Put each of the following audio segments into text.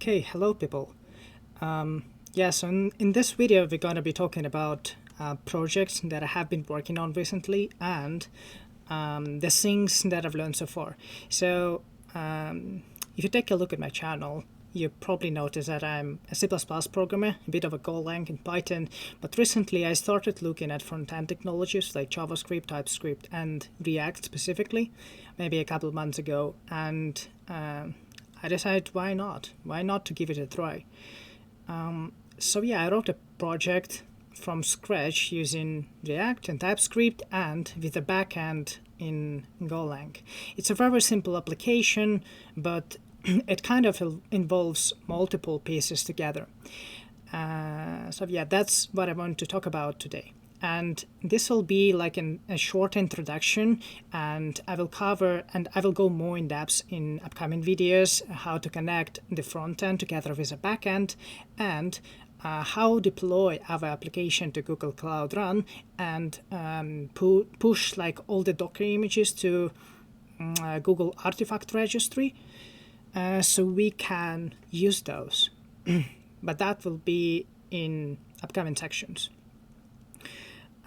Okay, hello people. So in this video we're going to be talking about projects that I have been working on recently and the things that I've learned so far. So if you take a look at my channel, you probably notice that I'm a C++ programmer, a bit of a Golang and Python, but recently I started looking at front-end technologies like JavaScript, TypeScript, and React specifically, maybe a couple of months ago, and I decided why not? Why not to give it a try? I wrote a project from scratch using React and TypeScript and with a backend in Golang. It's a very simple application, but it kind of involves multiple pieces together. That's what I want to talk about today. And this will be like a short introduction, and I will go more in depth in upcoming videos, how to connect the front end together with a backend, and how deploy our application to Google Cloud Run, and push like all the Docker images to Google Artifact Registry, so we can use those. But that will be in upcoming sections.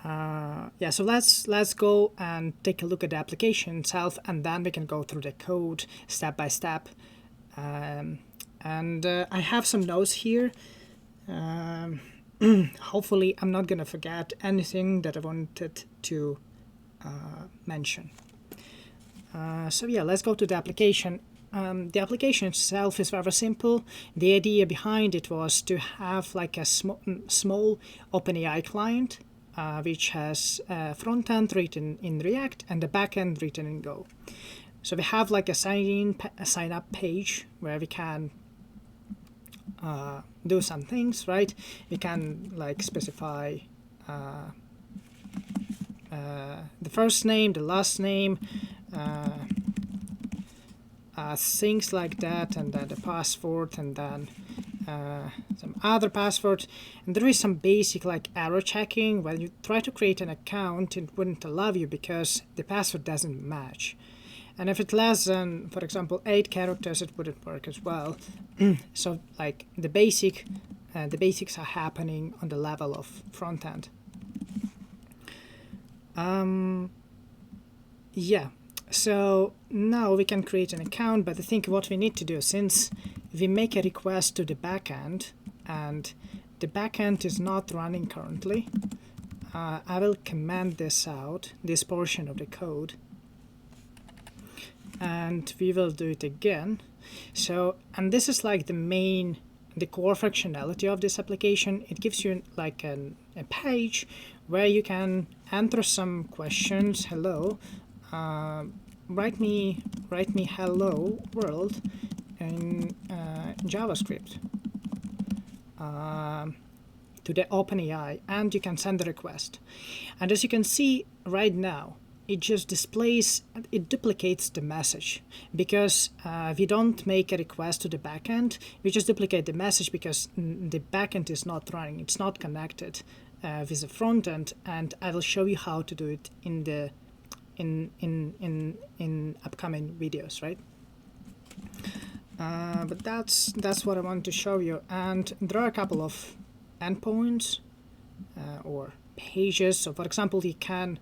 So let's go and take a look at the application itself, and then we can go through the code step by step. I have some notes here. Hopefully I'm not gonna forget anything that I wanted to mention. Let's go to the application. The application itself is very simple. The idea behind it was to have like a small OpenAI client, which has a front end written in React and a back end written in Go. So we have like a sign up page where we can do some things, right? We can like specify the first name, the last name, things like that, and then the password, and then some other passwords. And there is some basic like error checking. When you try to create an account, it wouldn't allow you because the password doesn't match. And if it's less than, for example, 8 characters, it wouldn't work as well. So like the basics are happening on the level of front end. So now we can create an account, but I think what we need to do, since we make a request to the backend and the backend is not running currently, I will comment this out, this portion of the code, and we will do it again. So, and this is like the core functionality of this application. It gives you like a page where you can enter some questions. Hello. Write me hello world in JavaScript to the OpenAI, and you can send a request. And as you can see right now, it just duplicates the message, because we don't make a request to the backend. We just duplicate the message because the backend is not running. It's not connected with the front end, and I will show you how to do it in upcoming videos, right? But that's what I want to show you. And there are a couple of endpoints or pages. So for example, you can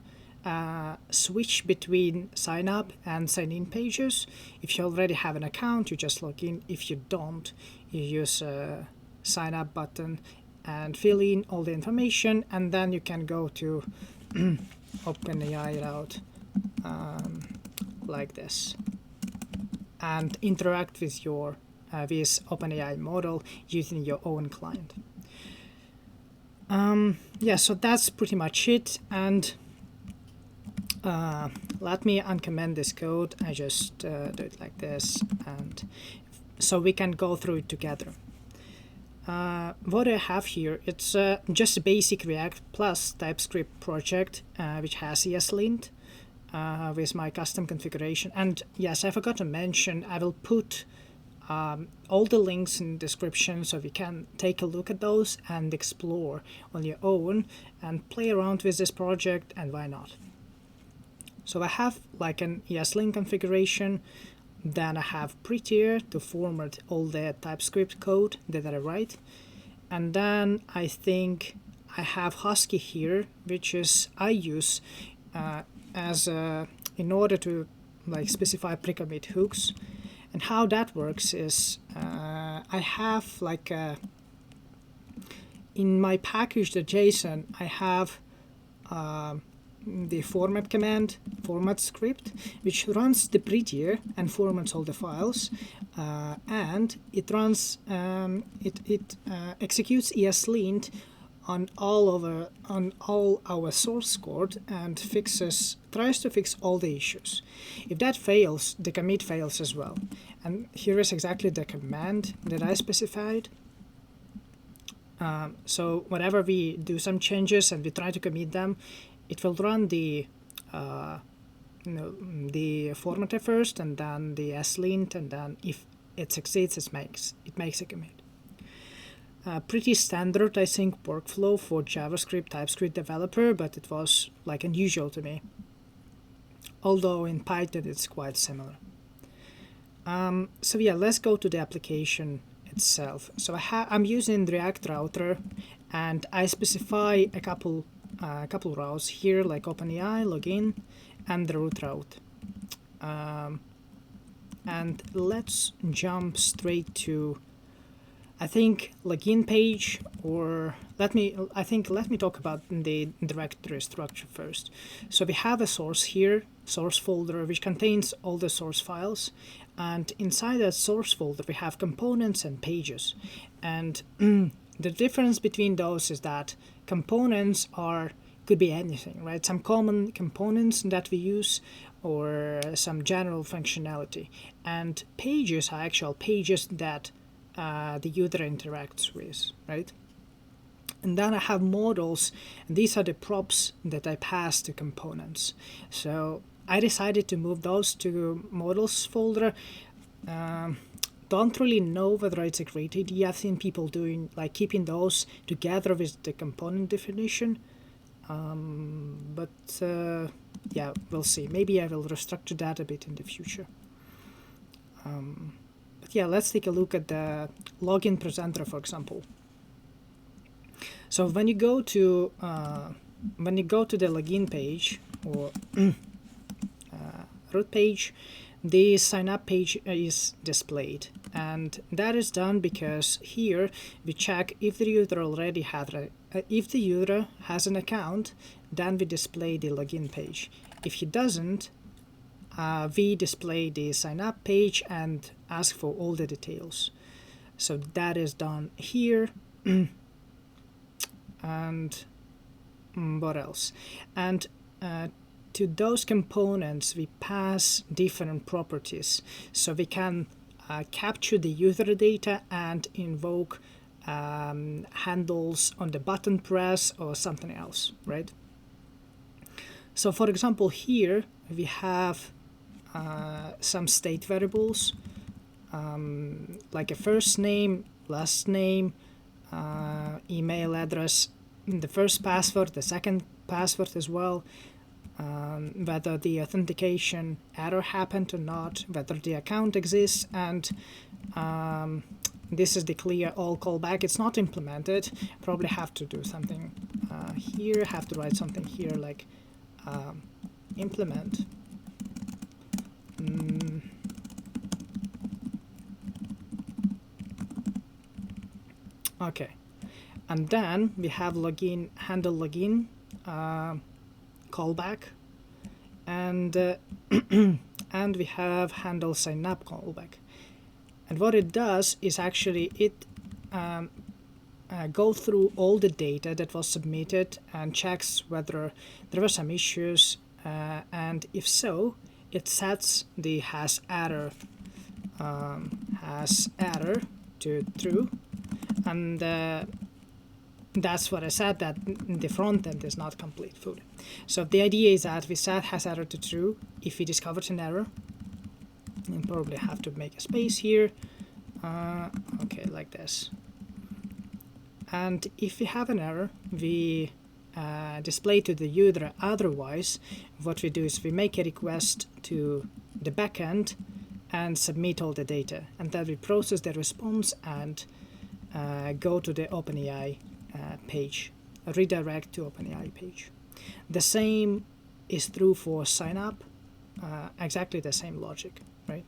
switch between sign up and sign in pages. If you already have an account, you just log in. If you don't, you use a sign up button and fill in all the information, and then you can go to OpenAI route like this and interact with your with OpenAI model using your own client. So that's pretty much it. And let me uncomment this code. I just do it like this, and so we can go through it together. What I have here, it's just a basic React plus TypeScript project, which has ESLint with my custom configuration. And yes, I forgot to mention, I will put all the links in the description so you can take a look at those and explore on your own and play around with this project, and why not. So I have like an ESLint configuration Then I have prettier to format all the TypeScript code that I write. And then I think I have Husky here, which is I use as in order to like specify pre-commit hooks. And how that works is I have like in my package.json I have the format command, format script, which runs the prettier and formats all the files, and it runs it executes ESLint on all our source code and tries to fix all the issues. If that fails, the commit fails as well. And here is exactly the command that I specified. So whenever we do some changes and we try to commit them, it will run the formatter first, and then the ESLint, and then if it succeeds, it makes a commit. Pretty standard, I think, workflow for JavaScript, TypeScript developer, but it was like unusual to me. Although in Python it's quite similar. So yeah, let's go to the application itself. So I'm using React Router, and I specify a couple routes here, like OpenAI, login, and the root route. And let's jump straight to, I think, login page, or let me talk about the directory structure first. So we have a source here, source folder, which contains all the source files, and inside that source folder we have components and pages. And the difference between those is that components could be anything, right? Some common components that we use, or some general functionality. And pages are actual pages that the user interacts with, right? And then I have models, and these are the props that I pass to components. So I decided to move those to models folder. Don't really know whether it's a great idea. I've seen people doing like keeping those together with the component definition. But yeah, we'll see. Maybe I will restructure that a bit in the future. But yeah, let's take a look at the login presenter, for example. So when you go to the login page or root page, the sign up page is displayed, and that is done because here we check if the user already if the user has an account, then we display the login page. If he doesn't, we display the sign up page and ask for all the details. So that is done here. And what else? And to those components we pass different properties, so we can capture the user data and invoke handles on the button press or something else, right? So for example, here we have some state variables, like a first name, last name, email address, the first password, the second password as well, whether the authentication error happened or not, whether the account exists, and this is the clear all callback. It's not implemented. Probably have to do something here, have to write something here like implement. Okay, and then we have login, handle login, callback, and and we have handle sign up callback. And what it does is actually it go through all the data that was submitted and checks whether there were some issues, and if so, it sets the has error to true, and that's what I said, that the front end is not complete fully. So the idea is that we set has error to true if we discovered an error. And probably have to make a space here. Okay, like this. And if we have an error, we display to the user. Otherwise, what we do is we make a request to the backend and submit all the data, and then we process the response and go to the OpenAI page, redirect to OpenAI page. The same is true for sign up, exactly the same logic, right?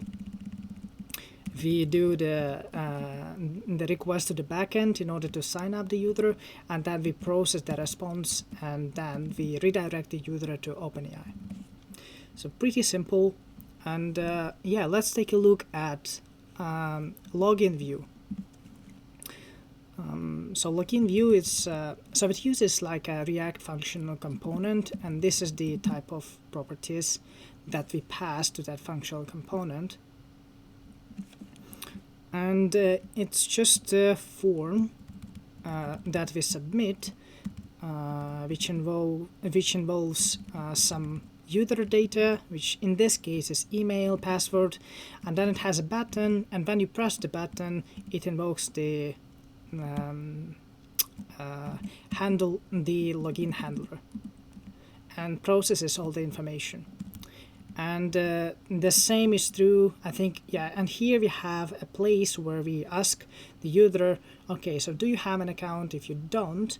We do the request to the backend in order to sign up the user, and then we process the response, and then we redirect the user to OpenAI. So pretty simple. And yeah, let's take a look at login view. So login view is so it uses like a React functional component, and this is the type of properties that we pass to that functional component. And it's just a form that we submit, which involves some user data, which in this case is email, password, and then it has a button, and when you press the button, it invokes the login handler and processes all the information. And the same is true, I think, yeah, and here we have a place where we ask the user, okay, so do you have an account? If you don't,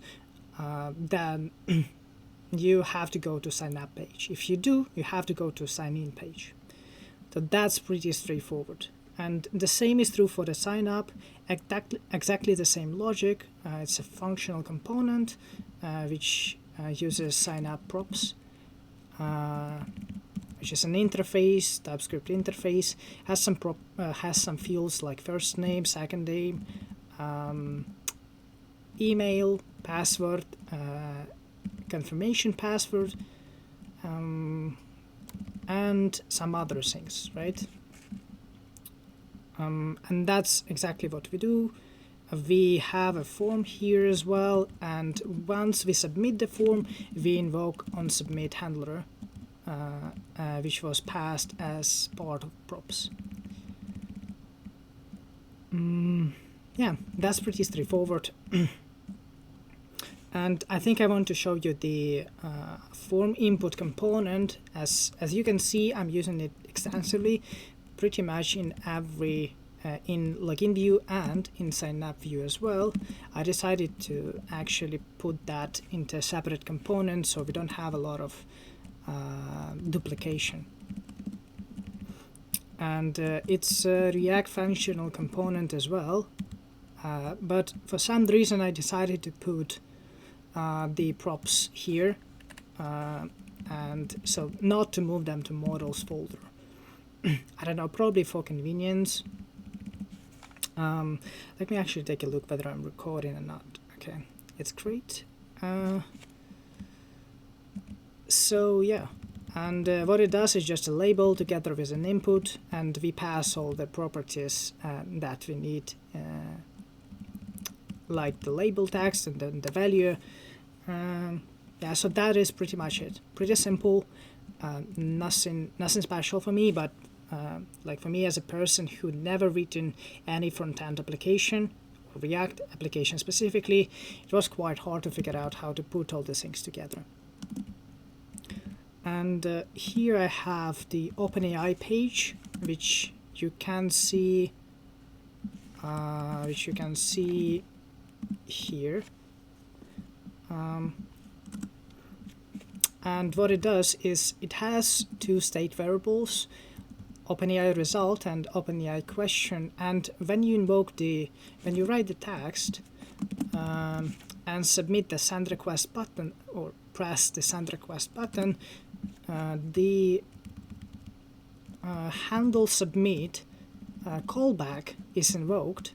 then you have to go to sign up page. If you do, you have to go to sign in page. So that's pretty straightforward. And the same is true for the sign up, exactly the same logic. It's a functional component which uses sign up props, which is an interface, TypeScript interface, has some fields like first name, second name, email, password, confirmation password, and some other things, right? And that's exactly what we do. We have a form here as well, and once we submit the form, we invoke onSubmit handler, which was passed as part of props. Yeah, that's pretty straightforward. And I think I want to show you the form input component. As you can see, I'm using it extensively, pretty much in every in login view and in sign up view as well. I decided to actually put that into a separate component so we don't have a lot of duplication. And it's a React functional component as well, but for some reason I decided to put the props here, and so not to move them to models folder. I don't know, probably for convenience. Let me actually take a look whether I'm recording or not. Okay, it's great. So yeah, and what it does is just a label together with an input, and we pass all the properties that we need, like the label text and then the value. Yeah, so that is pretty much it. Pretty simple, nothing special for me, but like for me as a person who never written any front-end application, or React application specifically, it was quite hard to figure out how to put all these things together. And here I have the OpenAI page, which you can see here. And what it does is it has two state variables, OpenAI result and OpenAI question. And when you write the text and submit the send request button or press the send request button, the handle submit callback is invoked.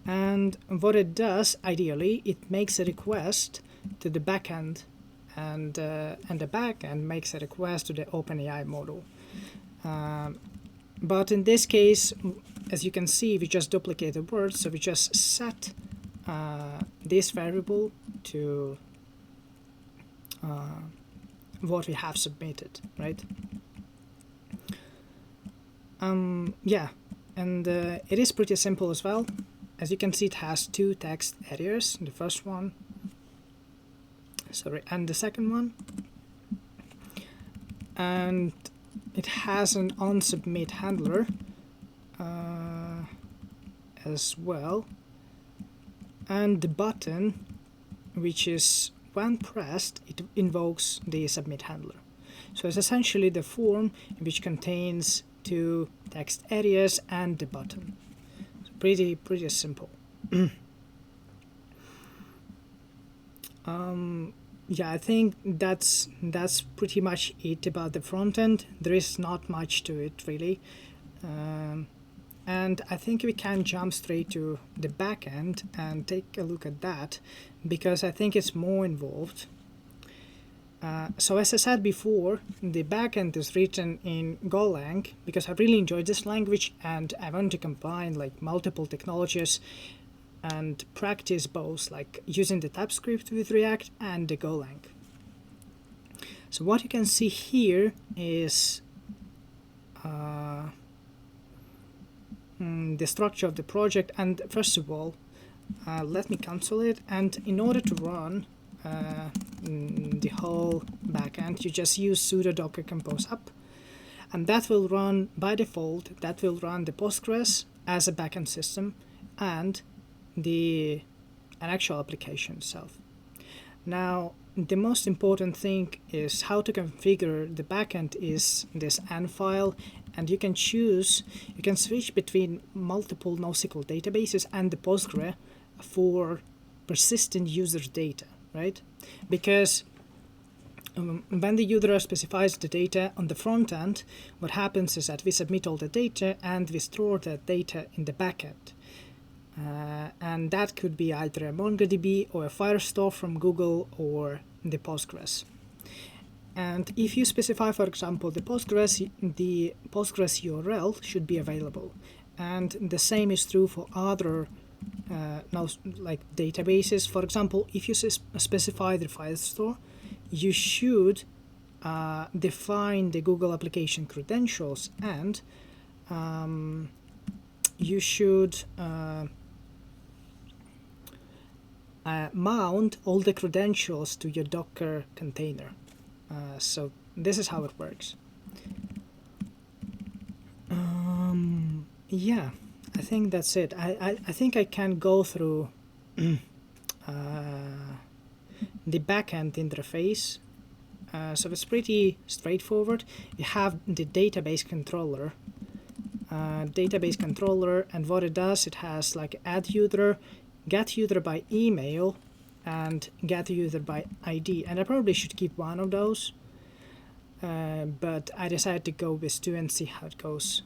And what it does, ideally, it makes a request to the backend, and the backend makes a request to the OpenAI model. But in this case, as you can see, we just duplicate the word, so we just set this variable to what we have submitted, right? Yeah, and it is pretty simple as well. As you can see, it has two text areas, the first one, and the second one. And it has an onSubmit handler as well, and the button, which is when pressed, it invokes the submit handler. So it's essentially the form which contains two text areas and the button. So pretty simple. Yeah, I think that's pretty much it about the front end. There is not much to it really, and I think we can jump straight to the back end and take a look at that, because I think it's more involved. So as I said before, the backend is written in Golang because I really enjoyed this language and I want to combine like multiple technologies and practice both, like using the TypeScript with React and the Golang. So what you can see here is the structure of the project, and first of all, let me console it, and in order to run the whole backend, you just use sudo docker compose up, and that will run by default. That will run the Postgres as a backend system and an actual application itself. Now, the most important thing is how to configure the backend is this N file, and you can switch between multiple NoSQL databases and the Postgres for persistent user data, right? Because when the user specifies the data on the front end, what happens is that we submit all the data and we store that data in the backend. And that could be either a MongoDB or a Firestore from Google or the Postgres. And if you specify, for example, the Postgres URL should be available. And the same is true for other like databases. For example, if you specify the Firestore, you should define the Google application credentials, and you should mount all the credentials to your Docker container. So this is how it works. Yeah, I think that's it. I think I can go through the backend interface. So it's pretty straightforward. You have the database controller. And what it does, it has like add user, get user by email, and get user by ID. And I probably should keep one of those, but I decided to go with two and see how it goes.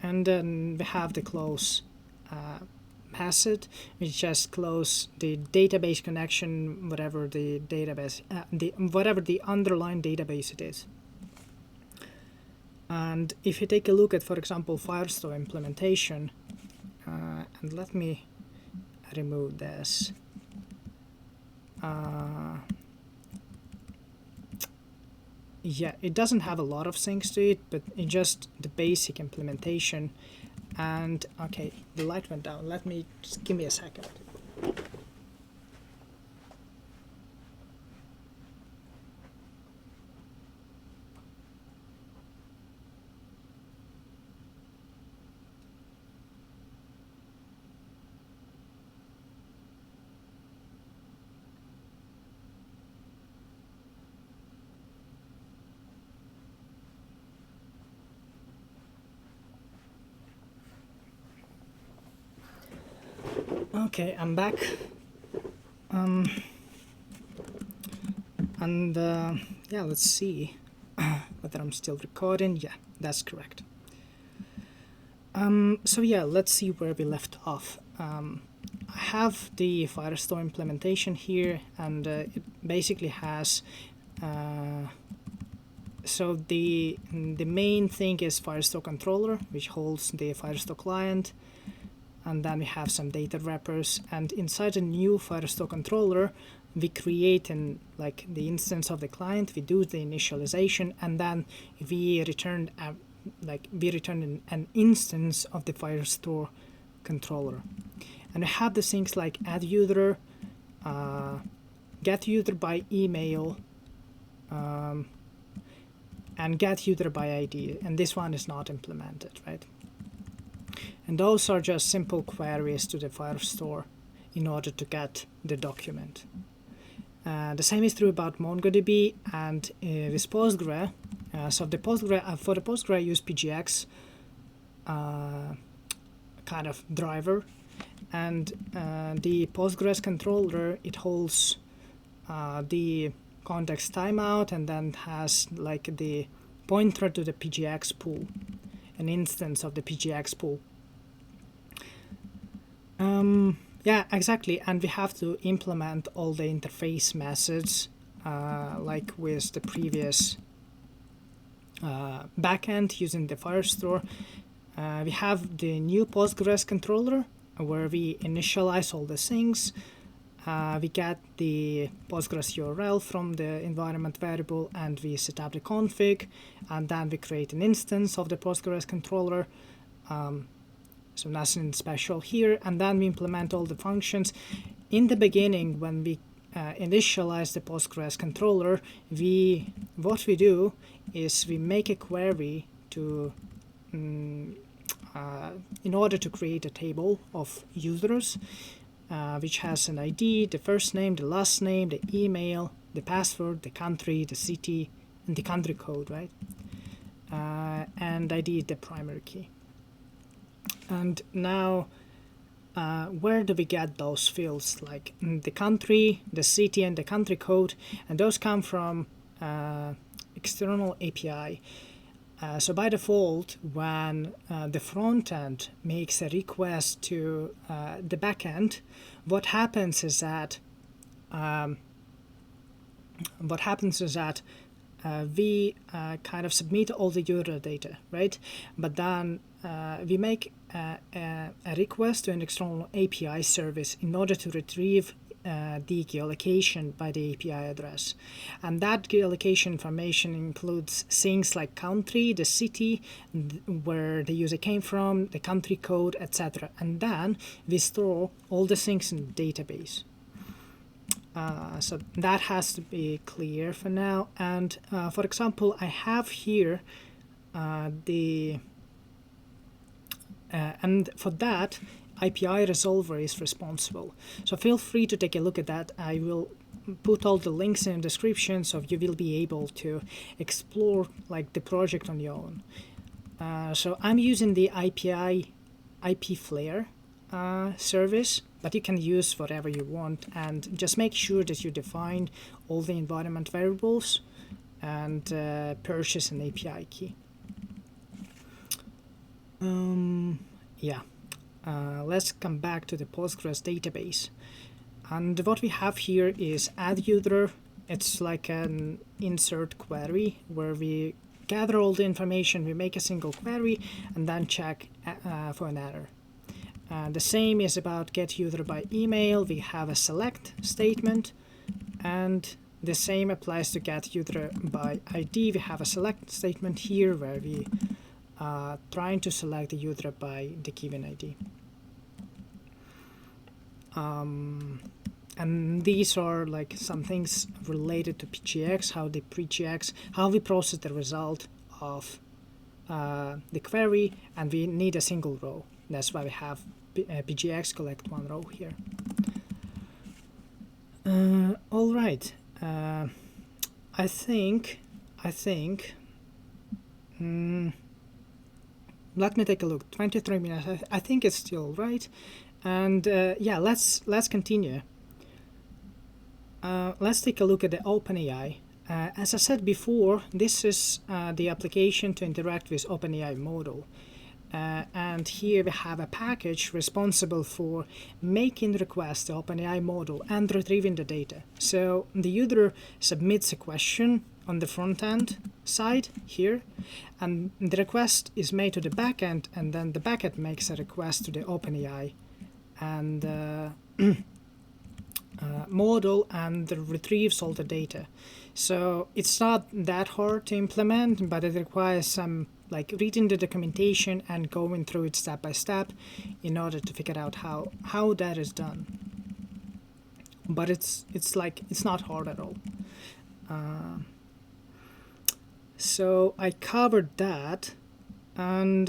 And then we have the close method, which just close the database connection, whatever the database, whatever the underlying database it is. And if you take a look at, for example, Firestore implementation, and let me remove this. Yeah, it doesn't have a lot of things to it, but it's just the basic implementation. And okay, the light went down. Just give me a second. Okay, I'm back. Yeah, let's see whether I'm still recording. Yeah, that's correct. So yeah, let's see where we left off. I have the Firestore implementation here, and it basically has so the main thing is Firestore controller, which holds the Firestore client. And then we have some data wrappers, and inside a new Firestore controller, we create the instance of the client. We do the initialization, and then we return an instance of the Firestore controller. And we have the things like add user, get user by email, and get user by ID, and this one is not implemented, right? And those are just simple queries to the Firestore in order to get the document. The same is true about MongoDB and with Postgres. So the for the Postgres, I use PGX kind of driver, and the Postgres controller, it holds the context timeout and then has like the pointer to the PGX pool, an instance of the PGX pool. Yeah, exactly, and we have to implement all the interface methods like with the previous backend using the Firestore. We have the new Postgres controller where we initialize all the things. We get the Postgres URL from the environment variable and we set up the config, and then we create an instance of the Postgres controller. So nothing special here, and then we implement all the functions. In the beginning, when we initialize the Postgres controller, what we do is we make a query to in order to create a table of users, which has an ID, the first name, the last name, the email, the password, the country, the city, and the country code, right? And ID is the primary key. And now, where do we get those fields? Like the country, the city, and the country code, and those come from external API. So by default, when the frontend makes a request to the backend, what happens is that we kind of submit all the user data, right? But then we make a request to an external API service in order to retrieve the geolocation by the API address. And that geolocation information includes things like country, the city, where the user came from, the country code, etc. And then we store all the things in the database. So that has to be clear for now. And for example, I have here and for that, API resolver is responsible. So feel free to take a look at that. I will put all the links in the description, so you will be able to explore like the project on your own. So I'm using the IP Flare service, but you can use whatever you want, and just make sure that you define all the environment variables and purchase an API key. Yeah. Let's come back to the Postgres database. And what we have here is add user. It's like an insert query where we gather all the information, we make a single query, and then check for an error. The same is about get user by email. We have a select statement, and the same applies to get user by ID. We have a select statement here where we are trying to select the user by the given ID. And these are like some things related to PGX, how we process the result of the query, and we need a single row. That's why we have PGX collect one row here. All right. I think. Let me take a look. 23 minutes. I think it's still right. And yeah, let's continue. Let's take a look at the OpenAI. As I said before, this is the application to interact with OpenAI model. And here we have a package responsible for making requests to OpenAI model and retrieving the data. So the user submits a question on the front end side here, and the request is made to the backend, and then the backend makes a request to the OpenAI and model and retrieves all the data. So it's not that hard to implement, but it requires some like reading the documentation and going through it step by step in order to figure out how that is done. But it's not hard at all. So I covered that, and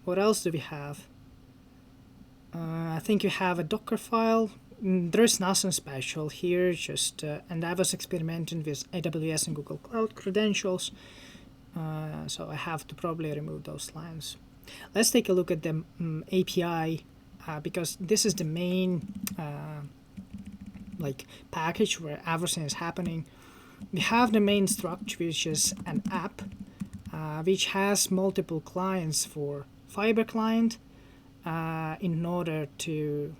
what else do we have? I think you have a Docker file. There's nothing special here, just and I was experimenting with AWS and Google Cloud credentials, so I have to probably remove those lines. Let's take a look at the API, because this is the main package where everything is happening. We have the main structure, which is an app, which has multiple clients for Fiber client, in order to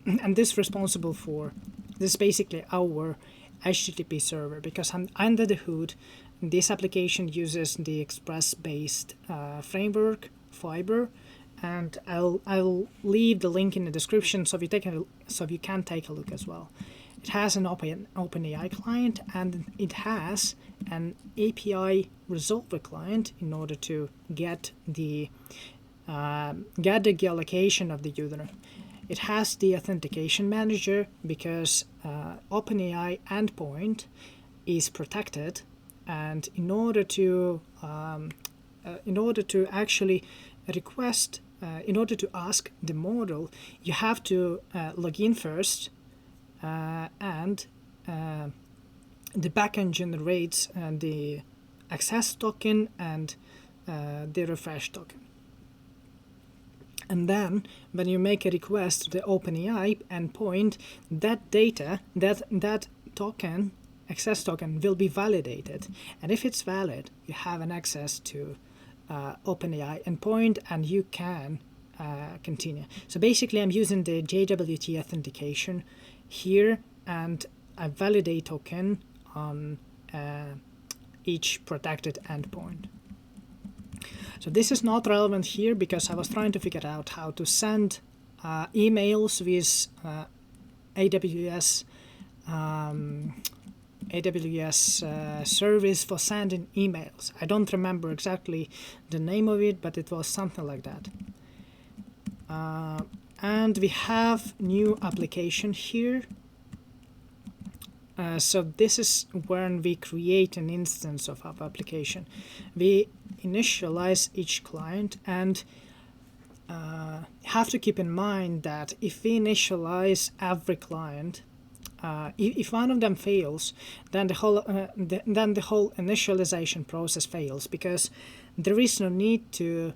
and this responsible for this is basically our HTTP server, because under the hood this application uses the Express-based framework Fiber, and I'll leave the link in the description so you can take a look as well. It has an OpenAI client, and it has an API resolver client in order to get the geolocation of the user. It has the authentication manager because OpenAI endpoint is protected, and in order to actually request, in order to ask the model, you have to log in first, and the backend generates the access token and the refresh token. And then, when you make a request to the OpenAI endpoint, that data, that token, access token, will be validated. And if it's valid, you have an access to OpenAI endpoint, and you can continue. So basically, I'm using the JWT authentication here, and a validate token on each protected endpoint. So this is not relevant here because I was trying to figure out how to send emails with AWS service for sending emails. I don't remember exactly the name of it, but it was something like that. And we have new application here. So this is when we create an instance of our application. We initialize each client, and have to keep in mind that if we initialize every client, if one of them fails, then the whole initialization process fails, because there is no need to,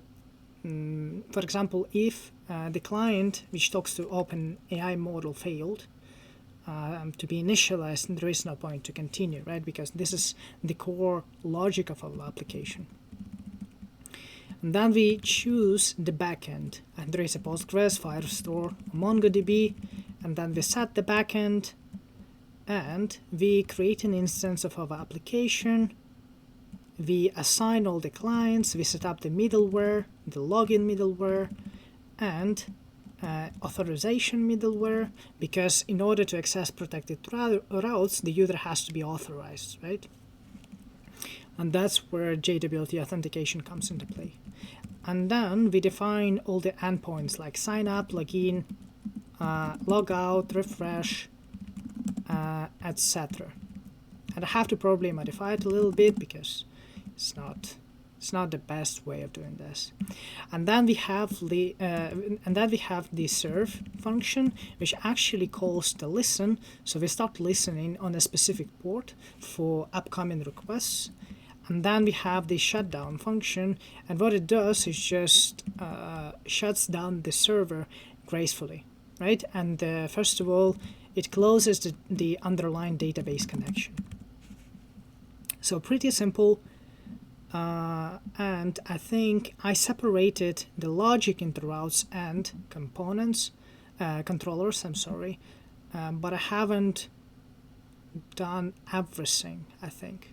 for example, if the client which talks to OpenAI model failed to be initialized, there is no point to continue, right? Because this is the core logic of our application. And then we choose the backend, and there is a Postgres, Firestore, MongoDB, and then we set the backend, and we create an instance of our application. We assign all the clients, we set up the middleware, the login middleware, and authorization middleware, because in order to access protected routes, the user has to be authorized, right? And that's where JWT authentication comes into play. And then we define all the endpoints like sign up, login, log out, refresh, etc. And I have to probably modify it a little bit because it's not the best way of doing this. And then we have the serve function, which actually calls the listen. So we start listening on a specific port for upcoming requests. And then we have the shutdown function, and what it does is just shuts down the server gracefully, right? And first of all, it closes the underlying database connection. So pretty simple. And I think I separated the logic into routes and components, controllers, I'm sorry, but I haven't done everything, I think.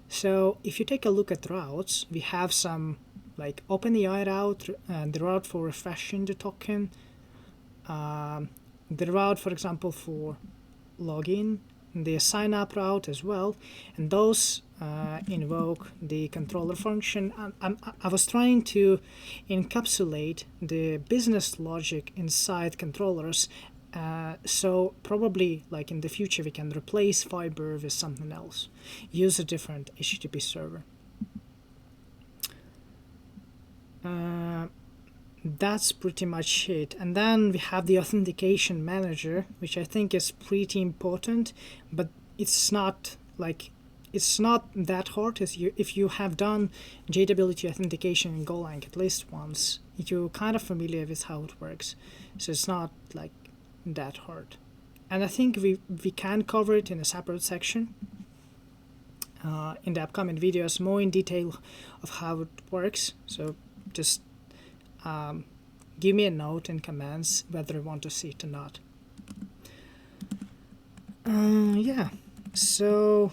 So if you take a look at routes, we have some like OpenAI route, the route for refreshing the token, the route, for example, for login, the sign up route as well, and those invoke the controller function. I was trying to encapsulate the business logic inside controllers So probably like in the future we can replace Fiber with something else, use a different HTTP server. That's pretty much it. And then we have the authentication manager, which I think is pretty important, but it's not that hard. If you have done JWT authentication in Golang at least once, you're kind of familiar with how it works. So it's not like that hard. And I think we can cover it in a separate section in the upcoming videos, more in detail of how it works. So just give me a note in comments whether you want to see it or not. Yeah, so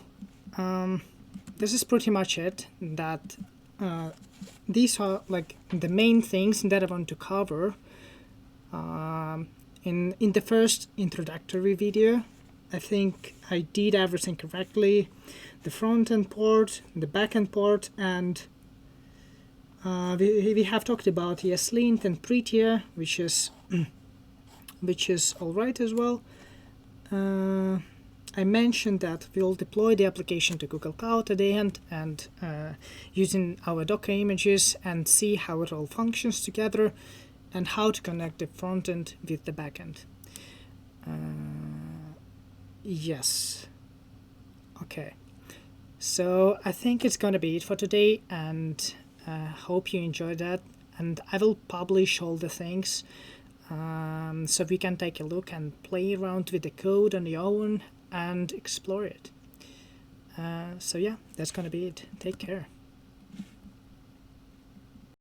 this is pretty much it. That these are like the main things that I want to cover. In the first introductory video, I think I did everything correctly. The front-end part, the back-end part, and we have talked about ESLint and Prettier, which is alright as well. I mentioned that we'll deploy the application to Google Cloud at the end, and using our Docker images and see how it all functions together, and how to connect the front end with the back end. Yes. Okay. So I think it's gonna be it for today, and hope you enjoyed that. And I will publish all the things so we can take a look and play around with the code on your own and explore it. So yeah, that's gonna be it. Take care.